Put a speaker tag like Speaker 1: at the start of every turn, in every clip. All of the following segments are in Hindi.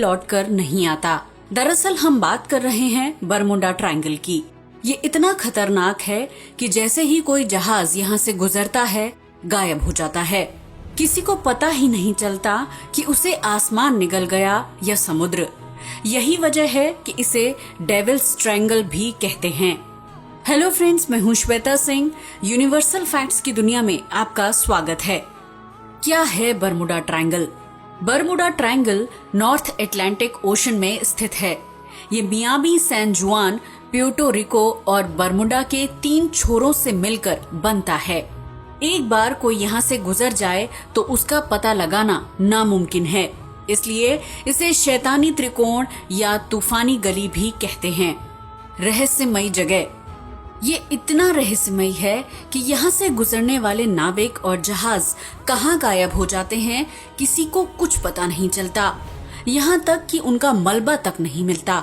Speaker 1: लौटकर नहीं आता। दरअसल हम बात कर रहे हैं बरमुडा ट्रायंगल की। ये इतना खतरनाक है कि जैसे ही कोई जहाज यहाँ से गुजरता है गायब हो जाता है। किसी को पता ही नहीं चलता कि उसे आसमान निगल गया या समुद्र। यही वजह है कि इसे डेविल्स ट्रायंगल भी कहते हैं। हेलो फ्रेंड्स, मैं हूँ श्वेता सिंह। यूनिवर्सल फैक्ट्स की दुनिया में आपका स्वागत है। क्या है Bermuda triangle? Bermuda triangle north Atlantic ocean में स्थित है। ये मियामी, सैन जुआन, प्यूर्टो रिको और बरमुडा के 3 छोरों से मिलकर बनता है। एक बार कोई यहाँ से गुजर जाए तो उसका पता लगाना नामुमकिन है, इसलिए इसे शैतानी त्रिकोण या तूफानी गली भी कहते हैं। रहस्यमयी जगह। ये इतना रहस्यमयी है कि यहाँ से गुजरने वाले नाविक और जहाज कहाँ गायब हो जाते हैं किसी को कुछ पता नहीं चलता। यहाँ तक कि उनका मलबा तक नहीं मिलता।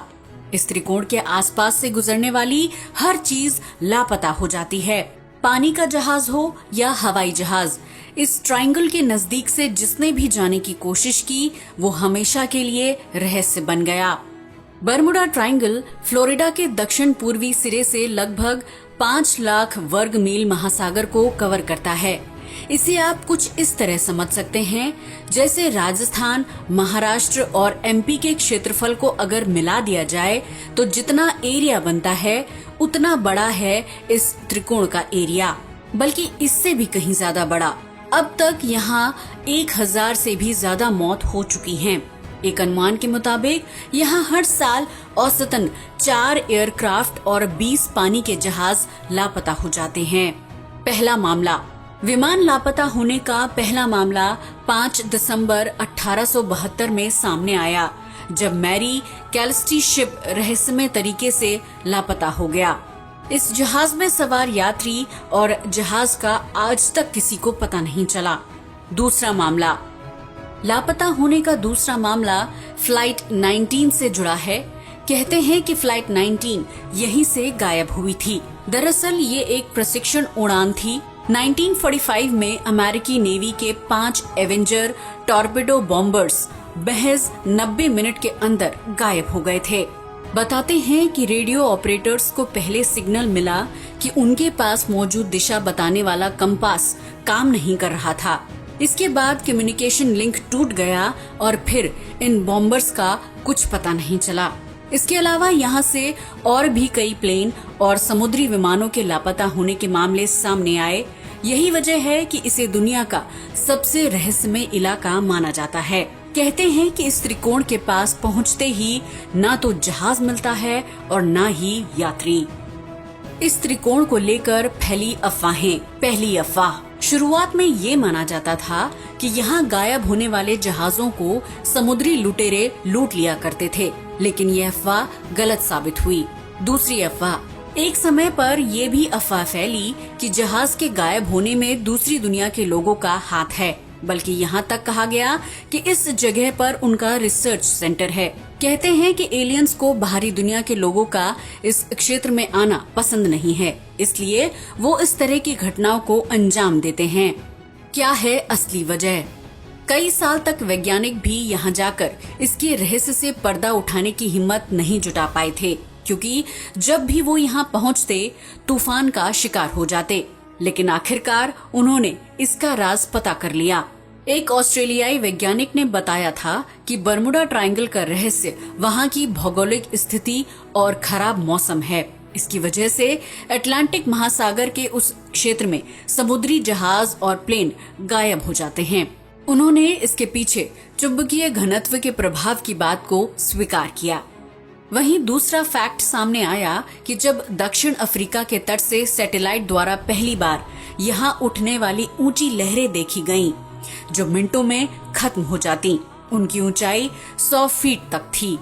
Speaker 1: इस त्रिकोण के आसपास से गुजरने वाली हर चीज लापता हो जाती है। पानी का जहाज हो या हवाई जहाज, इस ट्रायंगल के नजदीक से जिसने भी जाने की कोशिश की वो हमेशा के लिए रहस्य बन गया। बरमुडा ट्रायंगल फ्लोरिडा के दक्षिण पूर्वी सिरे से लगभग 5 लाख वर्ग मील महासागर को कवर करता है। इसे आप कुछ इस तरह समझ सकते हैं जैसे राजस्थान, महाराष्ट्र और एमपी के क्षेत्रफल को अगर मिला दिया जाए तो जितना एरिया बनता है उतना बड़ा है इस त्रिकोण का एरिया, बल्कि इससे भी कहीं ज्यादा बड़ा। अब तक यहाँ 1000 से भी ज्यादा मौत हो चुकी हैं। एक अनुमान के मुताबिक यहाँ हर साल औसतन 4 एयरक्राफ्ट और 20 पानी के जहाज लापता हो जाते हैं। पहला मामला। विमान लापता होने का पहला मामला 5 दिसंबर 1872 में सामने आया, जब मैरी कैल्स्टी शिप रहस्यमय तरीके से लापता हो गया। इस जहाज में सवार यात्री और जहाज का आज तक किसी को पता नहीं चला। दूसरा मामला। लापता होने का दूसरा मामला फ्लाइट 19 से जुड़ा है। कहते हैं कि फ्लाइट 19 यहीं से गायब हुई थी। दरअसल ये एक प्रशिक्षण उड़ान थी। 1945 में अमेरिकी नेवी के 5 एवेंजर टॉर्पेडो बॉम्बर्स महज 90 मिनट के अंदर गायब हो गए थे। बताते हैं कि रेडियो ऑपरेटर्स को पहले सिग्नल मिला कि उनके पास मौजूद दिशा बताने वाला कंपास काम नहीं कर रहा था। इसके बाद कम्युनिकेशन लिंक टूट गया और फिर इन बॉम्बर्स का कुछ पता नहीं चला। इसके अलावा यहाँ से और भी कई प्लेन और समुद्री विमानों के लापता होने के मामले सामने आए। यही वजह है कि इसे दुनिया का सबसे रहस्यमय इलाका माना जाता है। कहते हैं कि इस त्रिकोण के पास पहुँचते ही ना तो जहाज मिलता है और ना ही यात्री। इस त्रिकोण को लेकर फैली अफवाहें। पहली अफवाह। शुरुआत में ये माना जाता था कि यहाँ गायब होने वाले जहाजों को समुद्री लुटेरे लूट लिया करते थे, लेकिन ये अफवाह गलत साबित हुई। दूसरी अफवाह। एक समय पर यह भी अफवाह फैली कि जहाज के गायब होने में दूसरी दुनिया के लोगों का हाथ है, बल्कि यहाँ तक कहा गया कि इस जगह पर उनका रिसर्च सेंटर है। कहते हैं कि एलियंस को बाहरी दुनिया के लोगों का इस क्षेत्र में आना पसंद नहीं है, इसलिए वो इस तरह की घटनाओं को अंजाम देते हैं। क्या है असली वजह? कई साल तक वैज्ञानिक भी यहाँ जाकर इसके रहस्य से पर्दा उठाने की हिम्मत नहीं जुटा पाए थे, क्योंकि जब भी वो यहाँ पहुँचते तूफान का शिकार हो जाते। लेकिन आखिरकार उन्होंने इसका राज पता कर लिया। एक ऑस्ट्रेलियाई वैज्ञानिक ने बताया था कि बरमुडा ट्रायंगल का रहस्य वहाँ की भौगोलिक स्थिति और खराब मौसम है। इसकी वजह से अटलांटिक महासागर के उस क्षेत्र में समुद्री जहाज और प्लेन गायब हो जाते हैं। उन्होंने इसके पीछे चुंबकीय घनत्व के प्रभाव की बात को स्वीकार किया। वहीं दूसरा फैक्ट सामने आया कि जब दक्षिण अफ्रीका के तट से सैटेलाइट द्वारा पहली बार यहाँ उठने वाली ऊंची लहरें देखी गईं, जो मिनटों में खत्म हो जाती। उनकी ऊंचाई 100 फीट तक थी।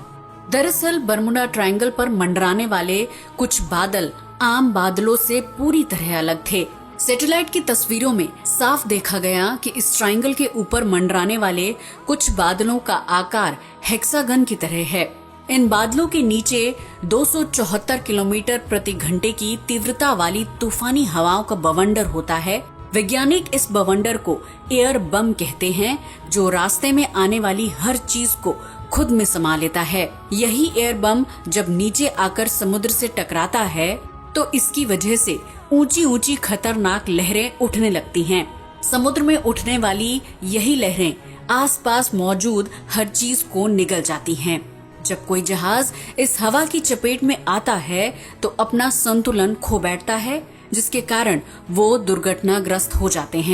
Speaker 1: दरअसल बरमुडा ट्रायंगल पर मंडराने वाले कुछ बादल आम बादलों से पूरी तरह अलग थे। सैटेलाइट की तस्वीरों में साफ देखा गया कि इस ट्रायंगल के ऊपर मंडराने वाले कुछ बादलों का आकार हेक्सागन की तरह है। इन बादलों के नीचे 274 किलोमीटर प्रति घंटे की तीव्रता वाली तूफानी हवाओं का बवंडर होता है, वैज्ञानिक इस बवंडर को एयर बम कहते हैं, जो रास्ते में आने वाली हर चीज को खुद में समा लेता है। यही एयर बम जब नीचे आकर समुद्र से टकराता है तो इसकी वजह से ऊंची ऊंची खतरनाक लहरें उठने लगती हैं। समुद्र में उठने वाली यही लहरें आसपास मौजूद हर चीज को निगल जाती हैं। जब कोई जहाज इस हवा की चपेट में आता है तो अपना संतुलन खो बैठता है, जिसके कारण वो दुर्घटनाग्रस्त हो जाते हैं।